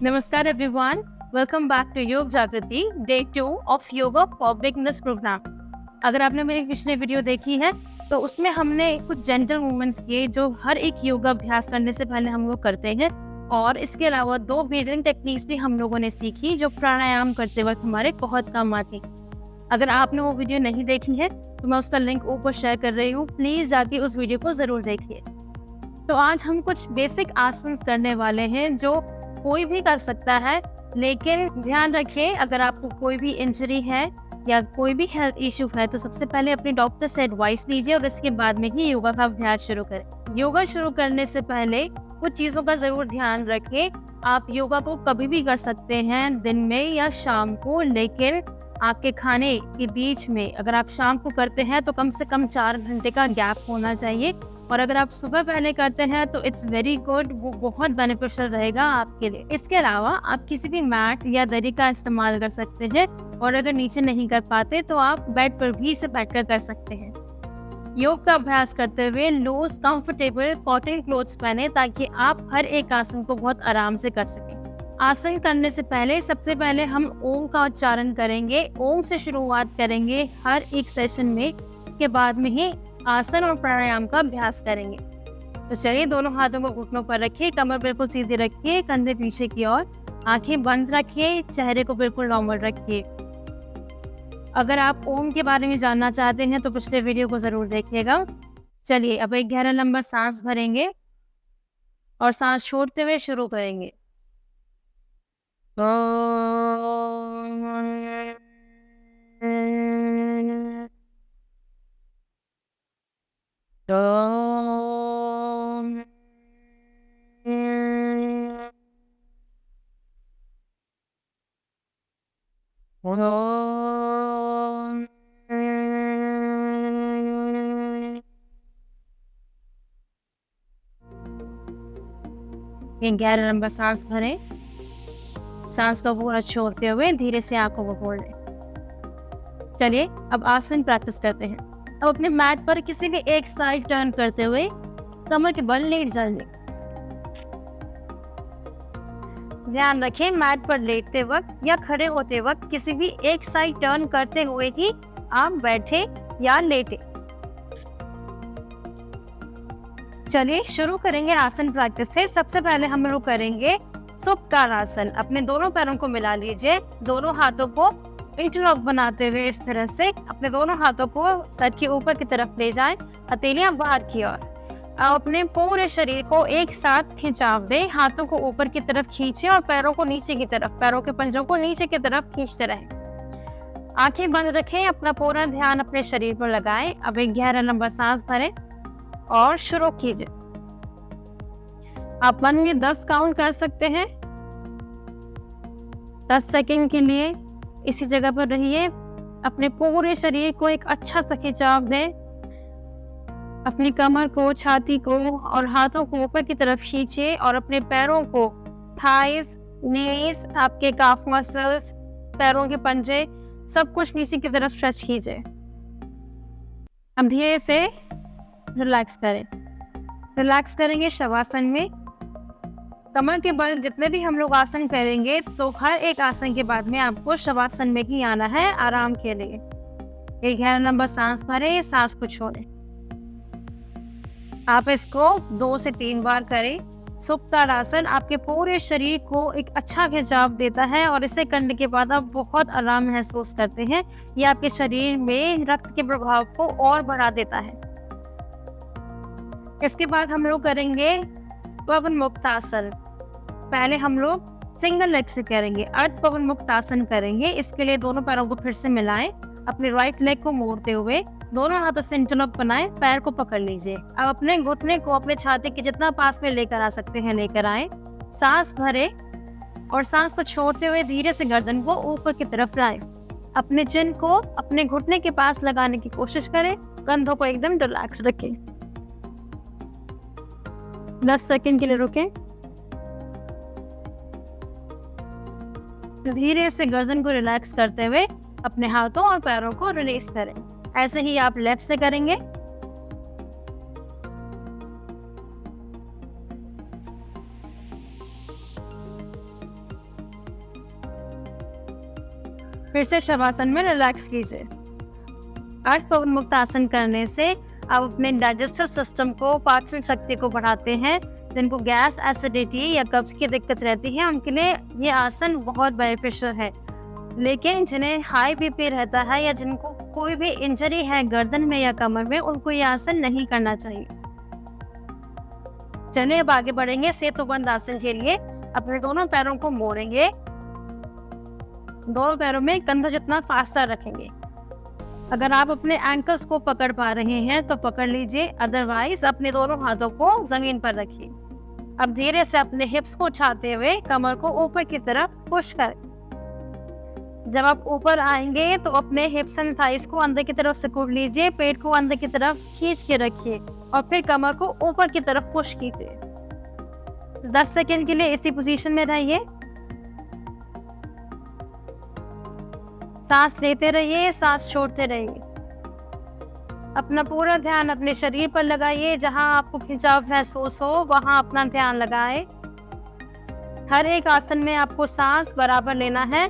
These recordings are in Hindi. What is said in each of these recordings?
नमस्कार everyone, welcome back to Yog Jagriti day 2 of yoga for beginners program. अगर आपने मेरी पिछले वीडियो देखी है तो उसमें हमने कुछ जेंटल मूवमेंट्स किए जो हर एक योगा अभ्यास करने से पहले हम लोग करते हैं, और इसके अलावा 2 ब्रीदिंग टेक्निक्स भी हम लोगों ने सीखी जो प्राणायाम करते वक्त हमारे बहुत काम आती। अगर आपने वो वीडियो नहीं देखी है तो मैं उसका लिंक ऊपर शेयर कर रही हूँ, प्लीज़ जाके उस वीडियो को ज़रूर देखिए। तो आज हम कुछ बेसिक आसन करने वाले हैं जो कोई भी कर सकता है, लेकिन ध्यान रखिए अगर आपको कोई भी इंजरी है या कोई भी हेल्थ इशू है तो सबसे पहले अपने डॉक्टर से एडवाइस लीजिए और इसके बाद में ही योगा का अभ्यास शुरू करें। योगा शुरू करने से पहले कुछ चीज़ों का ज़रूर ध्यान रखें। आप योगा को कभी भी कर सकते हैं, दिन में या शाम को, लेकिन आपके खाने के बीच में अगर आप शाम को करते हैं तो कम से कम 4 घंटे का गैप होना चाहिए, और अगर आप सुबह पहले करते हैं तो इट्स वेरी गुड, वो बहुत बेनिफिशियल रहेगा आपके लिए। इसके अलावा आप किसी भी मैट या दरी का इस्तेमाल कर सकते हैं, और अगर नीचे नहीं कर पाते तो आप बेड पर भी इसे बैठकर कर सकते हैं। योग का अभ्यास करते हुए लूज कंफर्टेबल कॉटन क्लोथ्स पहने ताकि आप हर एक आसन को बहुत आराम से कर सकें। आसन करने से पहले सबसे पहले हम ओम का उच्चारण करेंगे। ओम से शुरुआत करेंगे हर एक सेशन में, इसके बाद में ही आसन और प्राणायाम का अभ्यास करेंगे। तो चलिए, दोनों हाथों को घुटनों पर रखिए, कमर बिल्कुल सीधी रखिए, कंधे पीछे की ओर, आंखें बंद रखिए, चेहरे को बिल्कुल नॉर्मल रखिए। अगर आप ओम के बारे में जानना चाहते हैं तो पिछले वीडियो को जरूर देखिएगा। चलिए, अब एक गहरा लंबा सांस भरेंगे और सांस छोड़ते हुए शुरू करेंगे। एक गहरा लंबा सांस भरें, सांस को पूरा छोड़ते हुए धीरे से आंखों को खोल लें। चलिए, अब आसन प्रैक्टिस करते हैं। अब अपने मैट पर किसी भी एक साइड टर्न करते हुए कमर के बल लेट जाइए। ध्यान रखें, मैट पर लेटते वक्त या खड़े होते वक्त किसी भी एक साइड टर्न करते हुए ही आप बैठे या लेटे। चलिए शुरू करेंगे आसन प्रैक्टिस से। सबसे पहले हम लोग करेंगे सुप्तारासन। अपने दोनों पैरों को मिला लीजिए, दोनों हाथों को इंटरलॉक बनाते हुए इस तरह से अपने दोनों हाथों को सर के ऊपर की तरफ ले जाएं, हथेलियां बाहर की ओर। अपने पूरे शरीर को एक साथ खिंचाव दें, हाथों को ऊपर की तरफ खींचें और पैरों को नीचे की तरफ, पैरों के पंजों को नीचे की तरफ खींचते रहें। आंखें बंद रखें, अपना पूरा ध्यान अपने शरीर पर लगाएं। अब एक गहरा लंबा सांस भरें और शुरू कीजिए। आप मन में 10 काउंट कर सकते हैं। 10 सेकंड के लिए इसी जगह पर रहिए। अपने पूरे शरीर को एक अच्छा सा खिंचाव दें, अपनी कमर को, छाती को और हाथों को ऊपर की तरफ खींचिए और अपने पैरों को, थाइस, नीज, आपके काफ मसल्स, पैरों के पंजे, सब कुछ नीचे की तरफ स्ट्रेच कीजिए। अब धीरे से रिलैक्स करें। रिलैक्स करेंगे शवासन में। कमर के बल जितने भी हम लोग आसन करेंगे तो हर एक आसन के बाद में आपको शवासन में ही आना है आराम के लिए। एक गहरा लंबा सांस भरें, सांस को छोड़ें। आप इसको 2 से 3 बार करें। सुप्तारासन आपके पूरे शरीर को एक अच्छा खिंचाव देता है और इसे करने के बाद आप बहुत आराम महसूस करते हैं। ये आपके शरीर में रक्त के प्रभाव को और बढ़ा देता है। इसके बाद हम लोग करेंगे पवन मुक्त आसन। पहले हम लोग सिंगल लेग से करेंगे, अर्ध पवन मुक्त आसन करेंगे। इसके लिए दोनों पैरों को फिर से मिलाएं, अपने राइट लेग को मोड़ते हुए दोनों हाथों से इंटरलॉक बनाएं, पैर को पकड़ लीजिए। अब अपने घुटने को अपने छाती के जितना पास में लेकर आ सकते हैं लेकर आए। सांस भरे और सांस को छोड़ते हुए धीरे से गर्दन को ऊपर की तरफ लाएं। अपने चिन को अपने घुटने के पास लगाने की कोशिश करें, कंधों को एकदम रिलैक्स रखें। 10 सेकंड के लिए रुकें। धीरे से गर्दन को रिलैक्स करते हुए अपने हाथों और पैरों को रिलीज करें। ऐसे ही आप लेफ्ट से करेंगे। फिर से शवासन में रिलैक्स कीजिए। अर्ध पवन मुक्त आसन करने से आप अपने डाइजेस्टिव सिस्टम को, पाचन शक्ति को बढ़ाते हैं। जिनको गैस, एसिडिटी या कब्ज की दिक्कत रहती है उनके लिए ये आसन बहुत बेनिफिशियल है। लेकिन जिन्हें हाई बीपी रहता है या जिनको कोई भी इंजरी है गर्दन में या कमर में, उनको ये आसन नहीं करना चाहिए। चलिए अब आगे बढ़ेंगे सेतुबंद आसन के लिए। अपने दोनों पैरों को मोड़ेंगे, दोनों पैरों में कंधा जितना फासला रखेंगे। अगर आप अपने एंकल्स को पकड़ पा रहे हैं तो पकड़ लीजिए, अदरवाइज अपने दोनों हाथों को जमीन पर रखिए। अब धीरे से अपने हिप्स को उठाते हुए कमर को ऊपर की तरफ पुश करें। जब आप ऊपर आएंगे तो अपने हिप्स एंड थाइस को अंदर की तरफ सिकुड़ लीजिए, पेट को अंदर की तरफ खींच के रखिए और फिर कमर को ऊपर की तरफ पुश कीजिए। 10 सेकंड के लिए इसी पोजीशन में रहिए। सांस लेते रहिए, सांस छोड़ते रहिए। अपना पूरा ध्यान अपने शरीर पर लगाइए। जहां आपको खिंचाव महसूस हो वहां अपना ध्यान लगाएं। हर एक आसन में आपको सांस बराबर लेना है।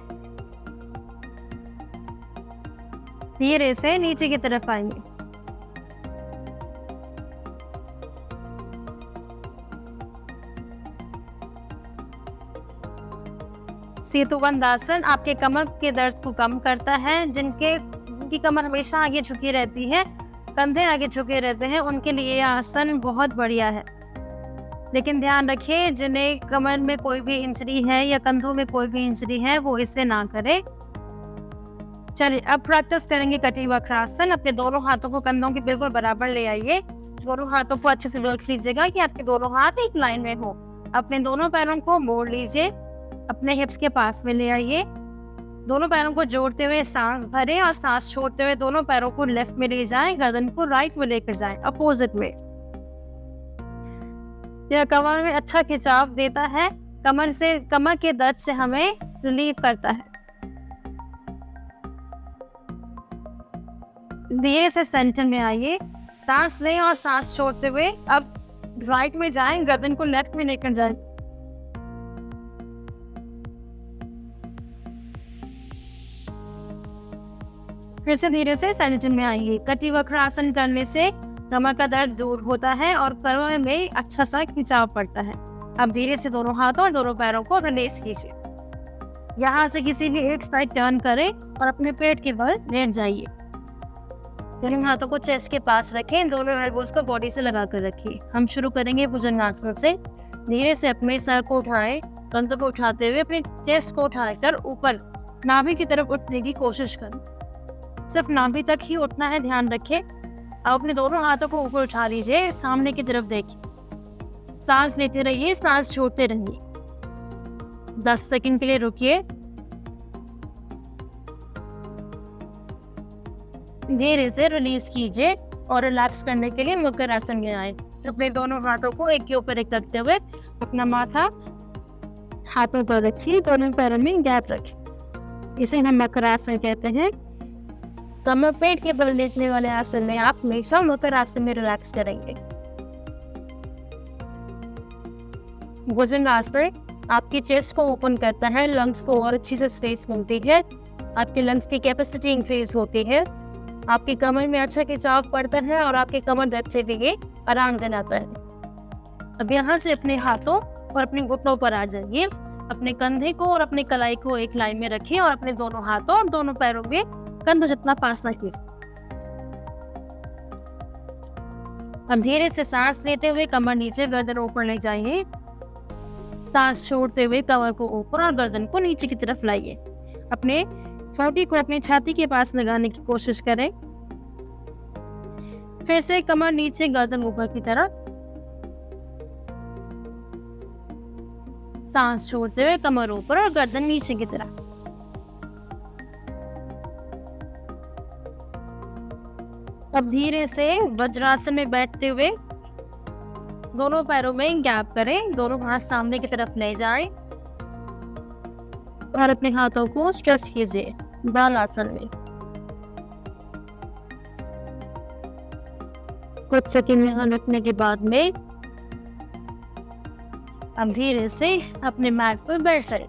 धीरे से नीचे की तरफ आएंगे। सेतुबंद आसन आपके कमर के दर्द को कम करता है। जिनकी कमर हमेशा आगे झुकी रहती है, कंधे आगे झुके रहते हैं, उनके लिए यह आसन बहुत बढ़िया है। लेकिन ध्यान रखिए, जिन्हें कमर में कोई भी इंजरी है या कंधों में कोई भी इंजरी है वो इसे ना करें। चलिए अब प्रैक्टिस करेंगे कटी वक्रासन। अपने दोनों हाथों को कंधों के बिल्कुल बराबर ले आइए। दोनों हाथों को अच्छे से रोक लीजिएगा कि आपके दोनों हाथ एक लाइन में हो। अपने दोनों पैरों को मोड़ लीजिए, अपने हिप्स के पास में ले आइए। दोनों पैरों को जोड़ते हुए सांस भरें और सांस छोड़ते हुए दोनों पैरों को लेफ्ट में ले जाएं, गर्दन को राइट में लेकर जाएं, अपोजिट में। यह कमर में अच्छा खिंचाव देता है, कमर के दर्द से हमें रिलीव करता है। धीरे से सेंटर में आइए, सांस लें और सांस छोड़ते हुए अब राइट में जाएं, गर्दन को लेफ्ट में लेकर जाएं। फिर से धीरे से सेंटर में आइए। कटी वक्रासन करने से कमर का दर्द दूर होता है और कमर में अच्छा सा खिंचाव पड़ता है। अब धीरे से दोनों हाथों और दोनों पैरों को रिलीज कीजिए। यहाँ से किसी भी एक साइड टर्न करें और अपने पेट के बल लेट जाइए। दोनों हाथों को चेस्ट के पास रखें, दोनों एल्बोज को बॉडी से लगा कर रखिए। हम शुरू करेंगे भुजंगासन से। धीरे से अपने सर को उठाएं, कंधों को उठाते हुए अपने चेस्ट को उठाकर ऊपर नाभि की तरफ उठने की कोशिश करें। सिर्फ नाभि तक ही उठना है, ध्यान रखें। अब अपने दोनों हाथों को ऊपर उठा लीजिए, सामने की तरफ देखिए। सांस लेते रहिए, सांस छोड़ते रहिए। 10 सेकंड के लिए रुकिए। धीरे से रिलीज कीजिए और रिलैक्स करने के लिए मकरासन में आए। अपने दोनों हाथों को एक के ऊपर एक रखते हुए अपना माथा हाथों पर रखिए, दोनों पैरों में गैप रखें। इसे हम मकरासन कहते हैं। कमर पेट के बल लेटने वाले आसन में आप हमेशा मकरासन में रिलैक्स करेंगे। भुजंगासन आपकी चेस्ट को ओपन करता है, लंग्स को और अच्छी से स्पेस मिलती है, आपके लंग्स की कैपेसिटी इंक्रीज होती है, आपकी कमर में अच्छा खिंचाव पड़ता है और आपके कमर दर्द से भी आराम दिलाता है। अब यहाँ से अपने हाथों और अपने घुटनों पर आ जाइए। अपने कंधे को और अपने कलाई को एक लाइन में रखिए और अपने दोनों हाथों और दोनों पैरों में कंधों जितना पास रखिए। अब धीरे से सांस लेते हुए कमर नीचे, गर्दन ऊपर ले जाइए। सांस छोड़ते हुए कमर को ऊपर और गर्दन को नीचे की तरफ लाइए। अपने ठोड़ी को अपनी छाती के पास लगाने की कोशिश करें। फिर से कमर नीचे, गर्दन ऊपर की तरफ। सांस छोड़ते हुए कमर ऊपर और गर्दन नीचे की तरफ। अब धीरे से वज्रासन में बैठते हुए दोनों पैरों में गैप करें, दोनों हाथ सामने की तरफ ले जाएं और अपने हाथों को स्ट्रेच कीजिए बालासन में। कुछ सेकंड यहाँ रखने के बाद में हम धीरे से अपने मैट पर बैठ जाए।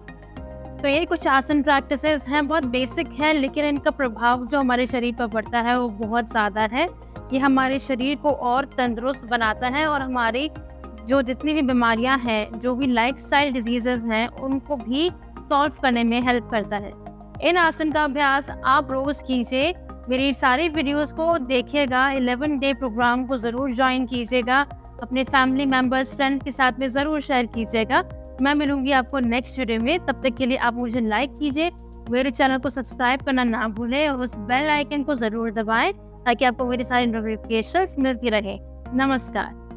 तो ये कुछ आसन प्रैक्टिसेस हैं, बहुत बेसिक हैं, लेकिन इनका प्रभाव जो हमारे शरीर पर पड़ता है वो बहुत ज़्यादा है। ये हमारे शरीर को और तंदुरुस्त बनाता है और हमारी जो जितनी भी बीमारियां हैं, जो भी लाइफस्टाइल डिजीजेस हैं, उनको भी सॉल्व करने में हेल्प करता है। इन आसन का अभ्यास आप रोज़ कीजिए। मेरी सारी वीडियोस को देखिएगा, 11 डे प्रोग्राम को ज़रूर ज्वाइन कीजिएगा, अपने फैमिली मेम्बर्स, फ्रेंड्स के साथ में ज़रूर शेयर कीजिएगा। मैं मिलूंगी आपको नेक्स्ट वीडियो में। तब तक के लिए आप मुझे लाइक कीजिए, मेरे चैनल को सब्सक्राइब करना ना भूलें और उस बेल आइकन को ज़रूर दबाएं ताकि आपको मेरी सारी नोटिफिकेशंस मिलती रहे। नमस्कार।